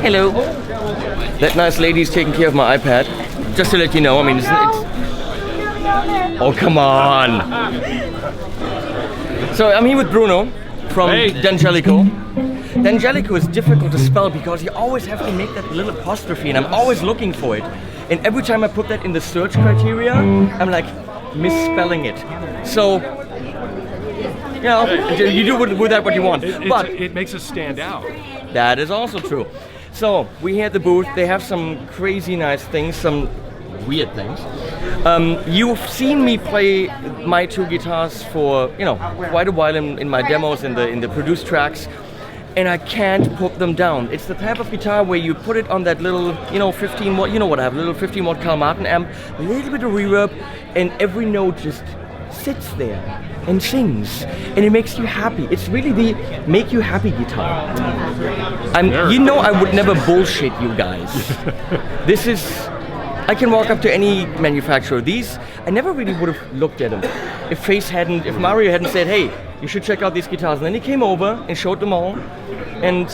Hello. That nice lady's taking care of my iPad. Just to let you know, I mean, it's oh, come on. So I'm here with Bruno from D'Angelico. D'Angelico is difficult to spell because you always have to make that little apostrophe, and I'm always looking for it. And every time I put that in the search criteria, I'm like misspelling it. So, you know, you do with that what you want. But it makes us stand out. That is also true. So we had the booth. They have some crazy nice things, some weird things. You've seen me play my two guitars for quite a while in my demos, in the produced tracks, and I can't put them down. It's the type of guitar where you put it on that little 15 watt, you know what I have, little 15 watt Carl Martin amp, a little bit of reverb, and every note just sits there and sings, and it makes you happy. It's really the make you happy guitar. I would never bullshit you guys. This is, I can walk up to any manufacturer. These, I never really would have looked at them if Mario hadn't said, hey, you should check out these guitars. And then he came over and showed them all. And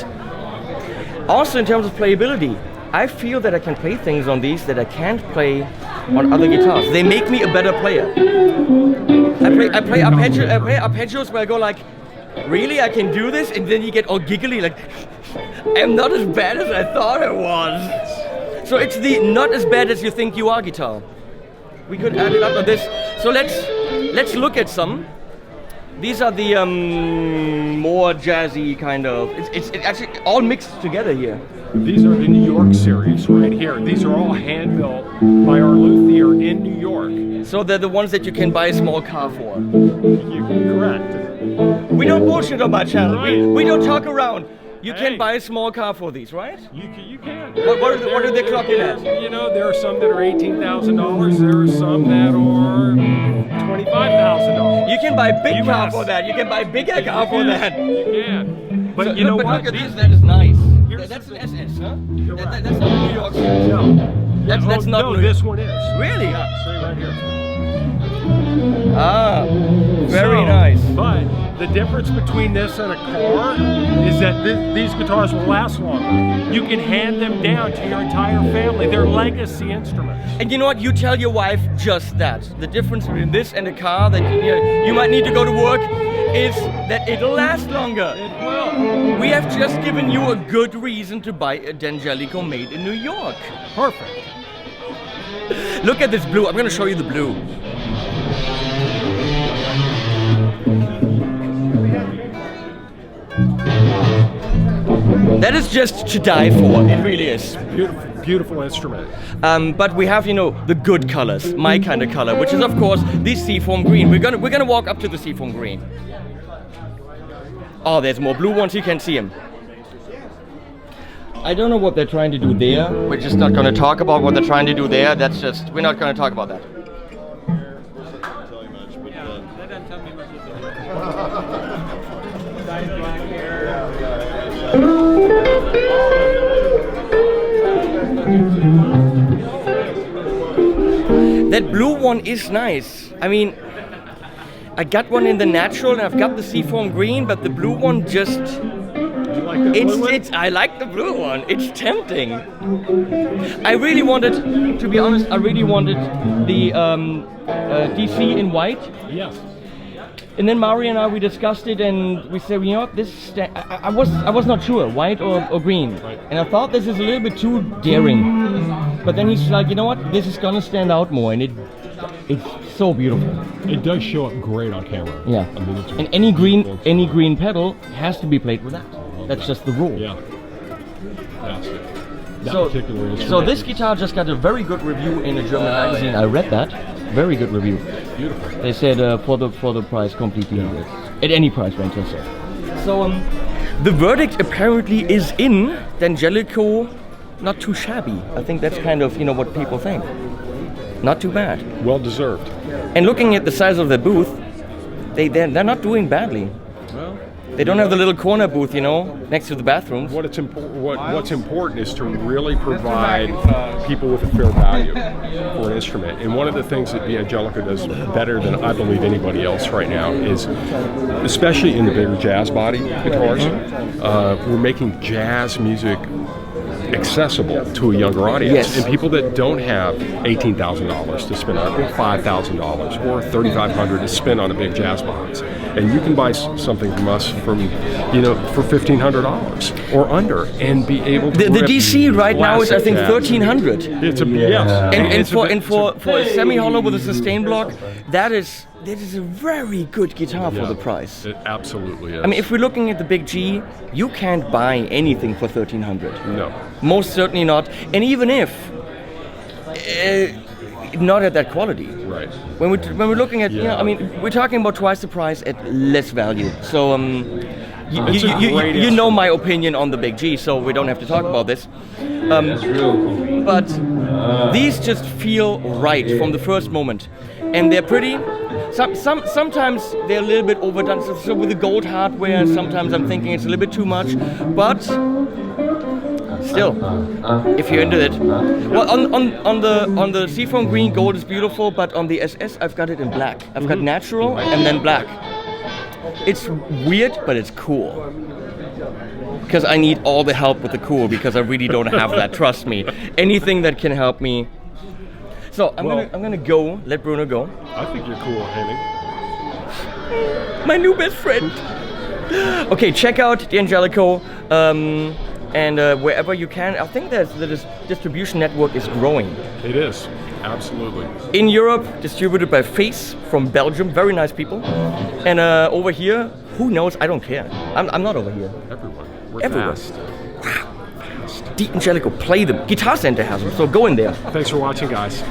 also in terms of playability, I feel that I can play things on these that I can't play on other guitars. They make me a better player. I play arpeggios where I go like, really, I can do this? And then you get all giggly like, I'm not as bad as I thought I was. So it's the not as bad as you think you are guitar. We could add it up on this. So let's look at some. These are the more jazzy kind of. It's actually all mixed together here. These are the New York series right here. These are all hand built by our luthier in New York. So they're the ones that you can buy a small car for. Correct. We don't bullshit on my channel. Right. We don't talk around. You can buy a small car for these, right? You can. What are they clocking at? There are some that are $18,000. There are some that are $25,000. You can buy a big car for that. You can buy a bigger car for that. You can. But so, you know what? Look at this. That is nice. That's an SS, huh? That's not a New York series. No. That's not. No, this one is. Really? Yeah. See right here. Ah, very nice. But the difference between this and a car is that these guitars will last longer. You can hand them down to your entire family. They're legacy instruments. And you know what? You tell your wife just that. The difference between this and a car that you might need to go to work is that it'll last longer. It will. We have just given you a good reason to buy a D'Angelico made in New York. Perfect. Look at this blue. I'm going to show you the blue. That is just to die for. It really is. Beautiful, beautiful instrument. But we have, the good colors, my kind of color, which is of course the seafoam green. We're gonna walk up to the seafoam green. Oh, there's more blue ones. You can see them. I don't know what they're trying to do there. We're just not gonna talk about what they're trying to do there. We're not gonna talk about that. That doesn't tell me much. That blue one is nice. I mean, I got one in the natural and I've got the seafoam green, but the blue one just... I like the blue one. It's tempting. I really wanted, to be honest, the DC in white. Yes. And then Mario and we discussed it, and we said, this is I was not sure, white or green. Right. And I thought this is a little bit too daring. But then he's like, this is gonna stand out more, and it's so beautiful. It does show up great on camera. Yeah. I mean, and any green pedal has to be played with that. That's just the rule. Yeah. That's it. So this guitar just got a very good review in a German magazine. I read that. Very good review. Beautiful. They said for the price completely at any price range. I said. So the verdict apparently is in. D'Angelico, not too shabby. I think that's kind of what people think. Not too bad. Well deserved. And looking at the size of the booth, they're not doing badly. Well, they don't have the little corner booth, next to the bathrooms. What's important is to really provide people with a fair value for an instrument. And one of the things that D'Angelico does better than I believe anybody else right now is, especially in the bigger jazz body guitars, we're making jazz music accessible to a younger audience. Yes. And people that don't have $18,000 to spend on it, or $5,000 or $3,500 to spend on a big jazz box. And you can buy something from us for $1,500 or under and be able to The DC right now is, I think, classic jazz. 1,300. It's a yes. And for a semi-hollow with a sustain block, that is a very good guitar for the price. It absolutely is. I mean, if we're looking at the Big G, you can't buy anything for 1,300. No. Most certainly not. And even if, not at that quality. Right. When we're looking at, I mean, we're talking about twice the price at less value. So you know my opinion on the Big G, so we don't have to talk about this. But these just feel right from the first moment, and they're pretty. Sometimes they're a little bit overdone. So with the gold hardware, sometimes I'm thinking it's a little bit too much, but still, if you're into it. Well, on the seafoam green, gold is beautiful, but on the SS, I've got it in black. I've got natural and then black. It's weird, but it's cool. Because I need all the help with the cool, because I really don't have that. Trust me. Anything that can help me. So I'm gonna go. Let Bruno go. I think you're cool, Henning. My new best friend. Okay, check out the Angelico. And wherever you can, I think the distribution network is growing. It is, absolutely. In Europe, distributed by Face from Belgium, very nice people. And over here, who knows? I don't care. I'm not over here. Everyone. We're Everywhere. fast. The Angelico, play them. Guitar Center has them, so go in there. Thanks for watching, guys.